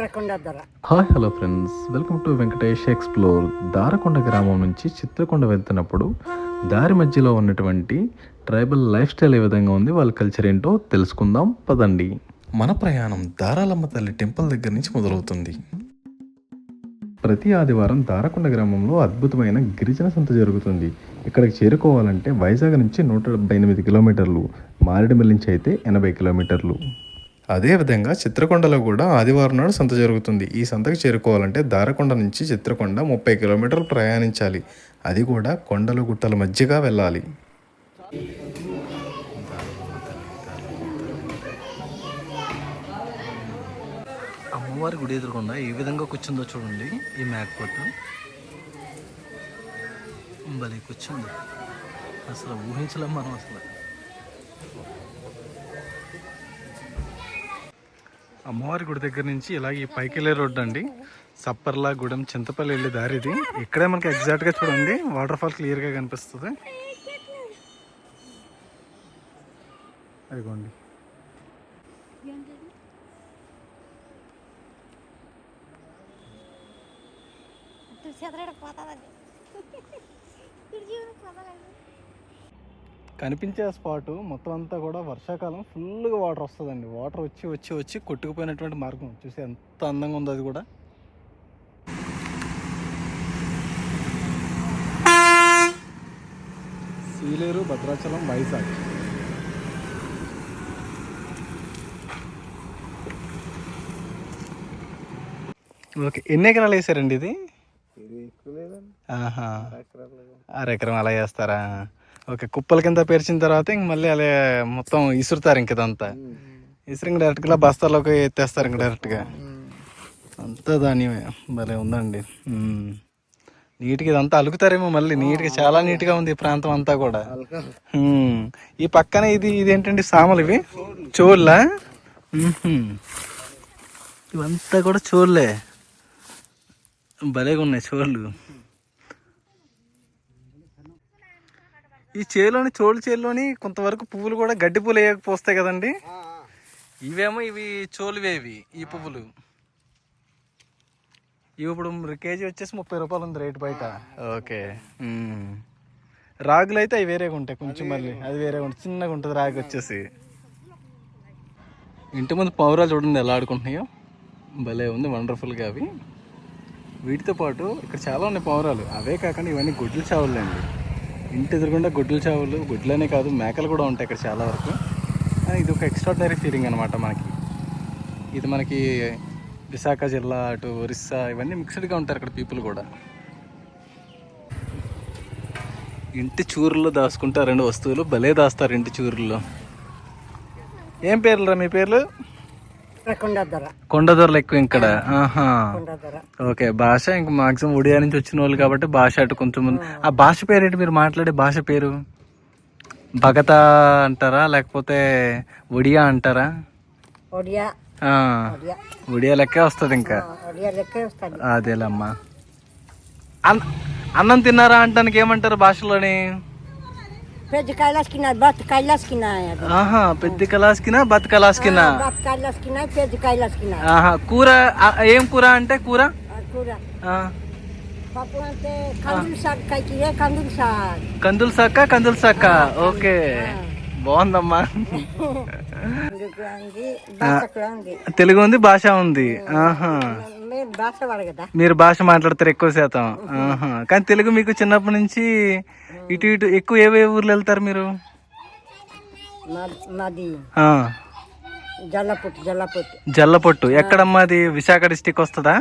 Hi hello friends, welcome to Venkatesh explore. Darakonda గ్రామం నుంచి చిత్రకొండ వెళ్తున్నప్పుడు దారి మధ్యలో ఉన్నటువంటి ట్రైబల్ లైఫ్ స్టైల్ ఏ విధంగా ఉంది, వాళ్ళ కల్చర్ ఏంటో తెలుసుకుందాం పదండి. మన ప్రయాణం దారాలమ్మ తల్లి టెంపుల్ దగ్గర నుంచి మొదలవుతుంది. ప్రతి ఆదివారం దారకొండ గ్రామంలో అద్భుతమైన గిరిజన సంత జరుగుతుంది. ఇక్కడికి చేరుకోవాలంటే వైజాగ్ నుంచి 178 కిలోమీటర్లు, మారేడుమిల్లి నుంచి అయితే 80 కిలోమీటర్లు. అదేవిధంగా చిత్రకొండలో కూడా ఆదివారం నాడు సంత జరుగుతుంది. ఈ సంతకు చేరుకోవాలంటే దారకొండ నుంచి చిత్రకొండ 30 కిలోమీటర్లు ప్రయాణించాలి. అది కూడా కొండలు గుట్టల మధ్యగా వెళ్ళాలి. అమ్మవారి గుడి ఎదురుకుండా ఏ విధంగా కూర్చుందో చూడండి. ఈ మేకపోతు భలే కూర్చుంది, అసలు ఊహించలేం మనం. అసలు అమ్మవారి గుడి దగ్గర నుంచి ఇలాగ పైకి వెళ్ళే రోడ్డు అండి. సప్పర్లా గూడెం చింతపల్లి వెళ్ళే దారి ఇది. ఇక్కడే మనకి ఎగ్జాక్ట్గా చూడండి వాటర్ ఫాల్ క్లియర్గా కనిపిస్తుంది. అదిగోండి, కనిపించే స్పాటు మొత్తం అంతా కూడా వర్షాకాలం ఫుల్గా వాటర్ వస్తుందండి. వాటర్ వచ్చి వచ్చి వచ్చి కొట్టుకుపోయినటువంటి మార్గం చూసి ఎంత అందంగా ఉందో అది కూడా. సీలేరు, భద్రాచలం, వైజాగ్. ఓకే, ఎన్ని ఎకరాలు వేసారండి ఇది? అరెకరం అలా వేస్తారా? ఓకే, కుప్పల కింద పేర్చిన తర్వాత ఇంక మళ్ళీ అలా మొత్తం ఇసురుతారు. ఇంక ఇదంతా ఇసురు ఇంక డైరెక్ట్గా బస్తాలోకి ఎత్తేస్తారు. ఇంక డైరెక్ట్గా అంతా ధాన్యమే. భలే ఉందండి. నీట్గా ఇదంతా అలుకుతారేమో మళ్ళీ. నీట్గా చాలా నీట్గా ఉంది ఈ ప్రాంతం అంతా కూడా. ఈ పక్కన ఇదేంటండి సామలు? ఇవి చోళ్ళా? ఇవంతా కూడా చోళ్ళే, భలేగా ఉన్నాయి చోళ్ళు. ఈ చోళ్ళు చేలోని కొంతవరకు పువ్వులు కూడా గడ్డి పూలు వేయకపోస్తాయి కదండి. ఇవేమో ఇవి చోలువేవి. ఈ పువ్వులు ఇవి ఇప్పుడు కేజీ వచ్చేసి 30 రూపాయలు ఉంది రేటు బయట. ఓకే, రాగులు అయితే అవి వేరేగా ఉంటాయి కొంచెం, మళ్ళీ అది వేరేగా ఉంటుంది, చిన్నగా ఉంటుంది రాగి వచ్చేసి. ఇంటి ముందు పావురాలు చూడండి ఎలా ఆడుకుంటున్నాయో, భలే ఉంది వండర్ఫుల్గా. అవి వీటితో పాటు ఇక్కడ చాలా ఉన్నాయి పావురాలు. అవే కాకుండా ఇవన్నీ గుడ్ల చావులు అండి. ఇంటి ఎదురుకుండా గుడ్ల చావులు, గుడ్లనే కాదు మేకలు కూడా ఉంటాయి ఇక్కడ చాలా వరకు. ఇది ఒక ఎక్స్ట్రాడినరీ ఫీలింగ్ అనమాట మనకి. ఇది మనకి విశాఖ జిల్లా, అటు ఒరిస్సా, ఇవన్నీ మిక్స్డ్గా ఉంటారు ఇక్కడ పీపుల్ కూడా. ఇంటి చూరుల్లో దాచుకుంటారండి వస్తువులు, భలే దాస్తారు ఇంటి చూరుల్లో. ఏం పేర్లురా మీ పేర్లు? కొండదొరలు ఎక్కువ ఇక్కడ. ఓకే, భాష ఇంక మాక్సిమం ఒడియా నుంచి వచ్చిన వాళ్ళు కాబట్టి భాష అటు కొంచెం. ఆ భాష పేరేంటి మీరు మాట్లాడే భాష పేరు? భగత అంటారా లేకపోతే ఒడియా అంటారా? ఒడియా లెక్కే వస్తుంది ఇంకా. అదేలమ్మా. అన్నం తిన్నారా అంటానికి ఏమంటారు భాషలోని? పెద్ద కైలాస్కినా, బత్ కైలాస్కినా. పెద్ద కలాస్కినా, బత్ కలాస్కినా. పెద్ద కైలాస్కినా. కూర ఏం కూర అంటే? కూర పప్పు అంటే కందులు సాక్ కైకిరే, కందులు సాక్. కందులు సాక, కందులు సాక. ఓకే, బాగుందమ్మా. తెలుగు ఉంది, భాష ఉంది. మీరు భాష మాట్లాడతారు ఎక్కువ శాతం. కానీ తెలుగు మీకు చిన్నప్పటి నుంచి ఇటు ఇటు ఎక్కువ ఏ ఊర్లు వెళ్తారు మీరు? జల్లపొట్టు ఎక్కడమ్మా? అది విశాఖ డిస్టిక్ వస్తుందా?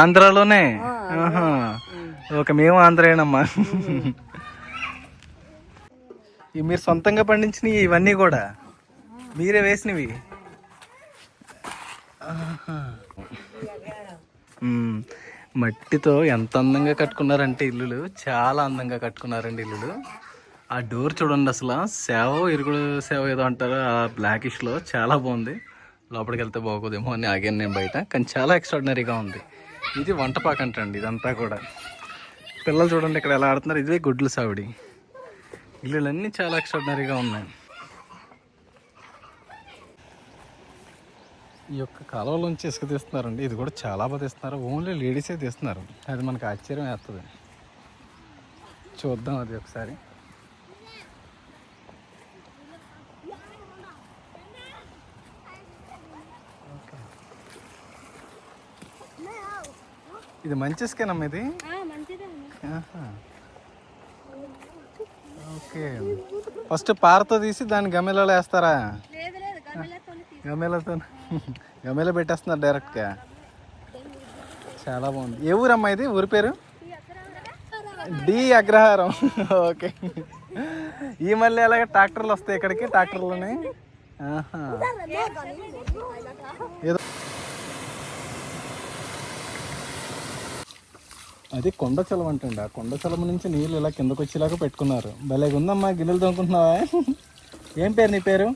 ఆంధ్రాలోనే. ఓకే, మేము ఆంధ్రేనమ్మా. మీరు సొంతంగా పండించినవి ఇవన్నీ కూడా మీరే వేసినవి? మట్టితో ఎంత అందంగా కట్టుకున్నారంటే ఇల్లులు, చాలా అందంగా కట్టుకున్నారండి ఇల్లులు. ఆ డోర్ చూడండి, అసలు సేవ ఇరుగుడు సేవ ఏదో అంటారు ఆ బ్లాకిష్లో, చాలా బాగుంది. లోపలికి వెళ్తే బాగోదేమో అని ఆగాను నేను బయట, కానీ చాలా ఎక్స్ట్రాడినరీగా ఉంది. ఇది వంటపాక అంటండి ఇదంతా కూడా. పిల్లలు చూడండి ఇక్కడ ఎలా ఆడుతున్నారు. ఇదే గుడ్ల సావిడి. ఇల్లులన్నీ చాలా ఎక్స్ట్రాడినరీగా ఉన్నాయి. ఈ యొక్క కాలువలోంచి ఇసుక తీస్తున్నారండి. ఇది కూడా చాలా బాగా తీస్తున్నారు. ఓన్లీ లేడీసే తీస్తున్నారు. అది మనకు ఆశ్చర్యం వేస్తుంది. చూద్దాం అది ఒకసారి. ఓకే, ఇది మంచి ఇసుకేనమ్మా ఇది. ఆహా. ఓకే, ఫస్ట్ పారతో తీసి దాన్ని గమేలలో వేస్తారా? గమేలతో గమేలో పెట్టేస్తున్నారు డైరెక్ట్గా. చాలా బాగుంది. ఏ ఊరమ్మా ఇది? ఊరి పేరు డి అగ్రహారం. ఓకే, ఈ మళ్ళీ అలాగే ట్రాక్టర్లు వస్తాయి ఇక్కడికి, ట్రాక్టర్లోనే. ఆహా, ఏదో అది కొండ చలవ అంటండి. ఆ కొండ చలవ నుంచి నీళ్ళు ఇలా కిందకు వచ్చేలాగా పెట్టుకున్నారు. భలే ఉందమ్మా. గిన్నెలు తోముకుంటున్నావా? ఏం పేరు నీ పేరు?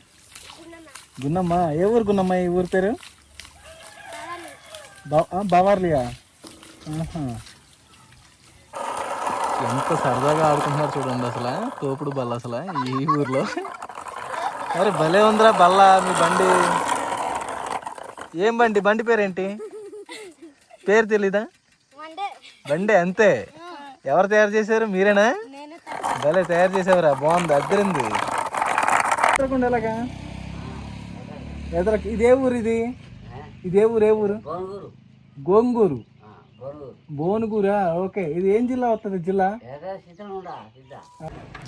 గున్నమ్మ. ఏ ఊరు గున్నమ్మ? ఈ ఊరి పేరు బావార్లియా. ఆహా, ఎంత సరదాగా ఆడుకుంటున్నారు చూడండి. అసలు తోపుడు బల్ల అసలు ఈ ఊర్లో. అరే భలే ఉందిరా బల్ల. మీ బండి ఏం బండి? బండి పేరేంటి? పేరు తెలీదా? బండి అంతే. ఎవరు తయారు చేశారు? మీరేనా? భలే తయారు చేసావురా. బాగుంది, అద్దరింది. ఎలాగా ఎదరకి ఇదే ఊరు? ఇదే ఊరు? ఏ ఊరు? గోంగూరు. భువనగిరా. ఓకే, ఇది ఏం జిల్లా వస్తుంది? జిల్లా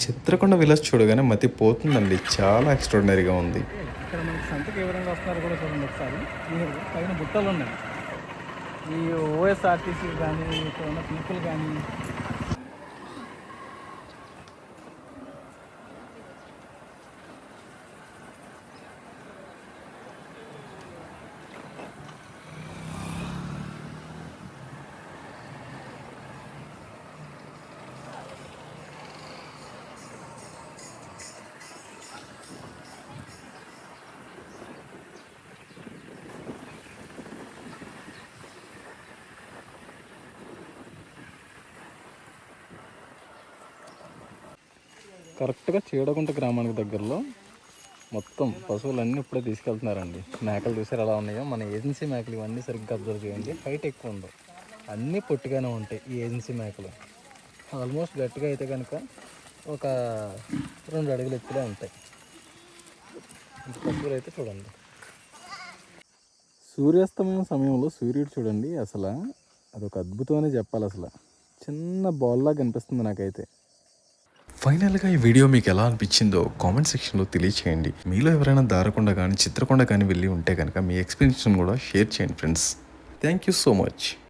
చిత్రకొండ విలేజ్ చూడగానే మతి పోతుందండి. చాలా ఎక్స్ట్రాడినరీగా ఉంది. ఇక్కడ మనకి సంతకి ఏ విధంగా వస్తున్నారు కూడా చూడండి ఒకసారి. పైన బుట్టలు ఉన్నాయి. ఈ ఓఎస్ఆర్టీసీ కానీ, ఇక్కడ ఉన్న పీపుల్ కానీ. కరెక్ట్గా చీడగుంట గ్రామానికి దగ్గరలో మొత్తం పశువులన్నీ ఇప్పుడే తీసుకెళ్తున్నారండి. మేకలు చూసారు ఎలా ఉన్నాయో. మన ఏజెన్సీ మేకలు ఇవన్నీ సరిగ్గా అబ్జర్వ్ చేయండి. హైట్ ఎక్కువ ఉంది. అన్నీ పొట్టిగానే ఉంటాయి ఈ ఏజెన్సీ మేకలు. ఆల్మోస్ట్ గట్టిగా అయితే కనుక ఒక 2 అడుగులు ఎత్తులే ఉంటాయి. ఇంత పశువులు అయితే చూడండి. సూర్యాస్తమయం సమయంలో సూర్యుడు చూడండి. అసలు అదొక అద్భుతమనే చెప్పాలి. అసలు చిన్న బాల్లా కనిపిస్తుంది నాకైతే. ఫైనల్గా ఈ వీడియో మీకు ఎలా అనిపించిందో కామెంట్ సెక్షన్లో తెలియచేయండి. మీలో ఎవరైనా దారకొండ కానీ చిత్రకొండ కానీ వెళ్ళి ఉంటే కనుక మీ ఎక్స్పీరియన్స్ని కూడా షేర్ చేయండి friends. Thank you so much.